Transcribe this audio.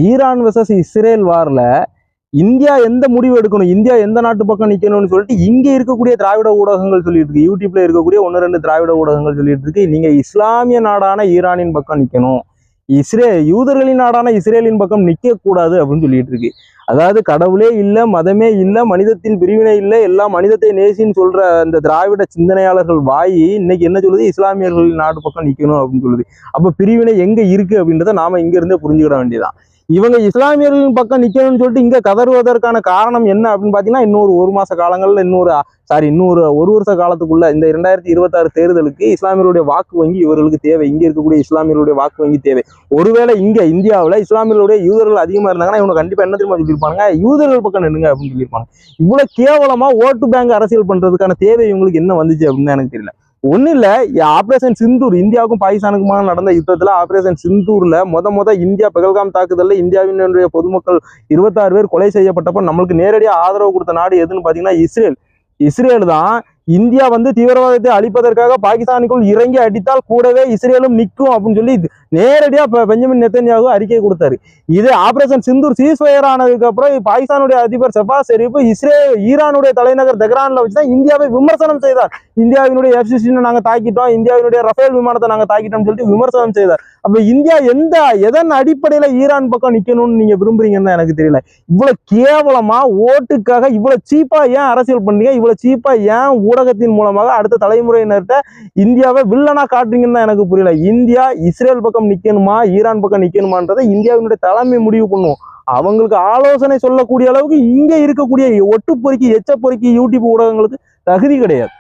Iran versus Israel வார்ல India எந்த முடிவு எடுக்கணும், இந்தியா எந்த நாட்டு பக்கம் நிக்கணும்னு சொல்லிட்டு இங்க இருக்கக்கூடிய திராவிட ஊடகங்கள் சொல்லிட்டு இருக்கு. யூடியூப்ல இருக்கக்கூடிய 1-2 திராவிட ஊடகங்கள் சொல்லிட்டு இருக்கு, நீங்க இஸ்லாமிய நாடான ஈரானின் பக்கம் நிக்கணும், யூதர்களின் நாடான இஸ்ரேலின் பக்கம் நிக்க கூடாது அப்படின்னு சொல்லிட்டு இருக்கு. அதாவது கடவுளே இல்லை, மதமே இல்லை, மனிதத்தின் பிரிவினை இல்லை, எல்லாம் மனிதத்தை நேசின்னு சொல்ற அந்த திராவிட சிந்தனையாளர்கள் வாய் இன்னைக்கு என்ன சொல்லுது, இஸ்லாமியர்களின் நாடு பக்கம் நிக்கணும் அப்படின்னு சொல்லுது. அப்ப பிரிவினை எங்க இருக்கு அப்படின்றத நாம இங்க இருந்தே புரிஞ்சுக்கிட வேண்டியதான். இவங்க இஸ்லாமியர்களின் பக்கம் நிக்கணும்னு சொல்லிட்டு இங்க கதறுவதற்கான காரணம் என்ன அப்படின்னு பாத்தீங்கன்னா, இன்னொரு 1 மாச காலங்கள்ல இன்னொரு 1 வருஷ காலத்துக்குள்ள இந்த 2026 தேர்தலுக்கு இஸ்லாமியருடைய வாக்கு வங்கி இவர்களுக்கு தேவை. இங்க இருக்கக்கூடிய இஸ்லாமியர்களுடைய வாக்கு வங்கி தேவை. ஒருவேளை இங்க இந்தியாவில் இஸ்லாமியர்களுடைய யூதர்கள் அதிகமா இருந்தாங்கன்னா இவங்க கண்டிப்பா என்ன தெரியுமா சொல்லியிருப்பாங்க, யூதர்கள் பக்கம் நின்னுங்க அப்படின்னு சொல்லியிருப்பாங்க. இவ்வளவு கேவலமா ஓட்டு பேங்க் அரசியல் பண்றதுக்கான தேவை இவங்களுக்கு என்ன வந்துச்சு அப்படின்னு எனக்கு தெரியல. ஒன்றும் இல்லை, ஆப்ரேஷன் சிந்தூர், இந்தியாவுக்கும் பாகிஸ்தானுக்குமான நடந்த யுத்தத்தில் ஆப்ரேஷன் சிந்தூர்ல இந்தியா பெகல்காம் தாக்குதலில் இந்தியாவினுடைய பொதுமக்கள் 26 பேர் கொலை செய்யப்பட்டப்போ நம்மளுக்கு நேரடியாக ஆதரவு கொடுத்த நாடு எதுன்னு பார்த்தீங்கன்னா இஸ்ரேல் தான். இந்தியா தீவிரவாதத்தை அழிப்பதற்காக பாகிஸ்தானுக்குள் இறங்கி அடித்தால் கூடவே இஸ்ரேலும் நிற்கும் அப்படின்னு சொல்லி நேரடியா பெஞ்சமின் நெத்தன்யாகு அறிக்கை கொடுத்தாரு. இது ஆபரேஷன் சிந்தூர் சீஸ்ஃபயர் ஆனதுக்கு அப்புறம் பாகிஸ்தானுடைய அதிபர் ஷெபாஸ் ஷெரீப் ஈரானுடைய தலைநகர் தெஹ்ரான்ல வச்சுதான் இந்தியாவை விமர்சனம் செய்தார். இந்தியாவினுடைய F-16 நாங்க தாக்கிட்டோம், இந்தியாவினுடைய ரஃபேல் விமானத்தை நாங்க தாக்கிட்டோம்னு சொல்லிட்டு விமர்சனம் செய்தார். அப்ப இந்தியா எதன் அடிப்படையில ஈரான் பக்கம் நிக்கணும்னு நீங்க விரும்புறீங்கன்னு எனக்கு தெரியல. இவ்வளவு கேவலமா ஓட்டுக்காக இவ்வளவு சீப்பா ஏன் அரசியல் பண்ணீங்க, இவ்வளவு சீப்பா ஏன் ஊடகத்தின் மூலமாக அடுத்த தலைமுறையினர்கிட்ட இந்தியாவை வில்லனா காட்டுறீங்கன்னு தான் எனக்கு புரியல. இந்தியா இஸ்ரேல் பக்கம் நிக்கணுமா ஈரான் பக்கம் நிக்கணுமான்றதை இந்தியாவினுடைய தலைமை முடிவு பண்ணும். அவங்களுக்கு ஆலோசனை சொல்லக்கூடிய அளவுக்கு இங்க இருக்கக்கூடிய ஒட்டு பொறுக்கி எச்ச பொறுக்கி யூடியூப் ஊடகங்களுக்கு தகுதி கிடையாது.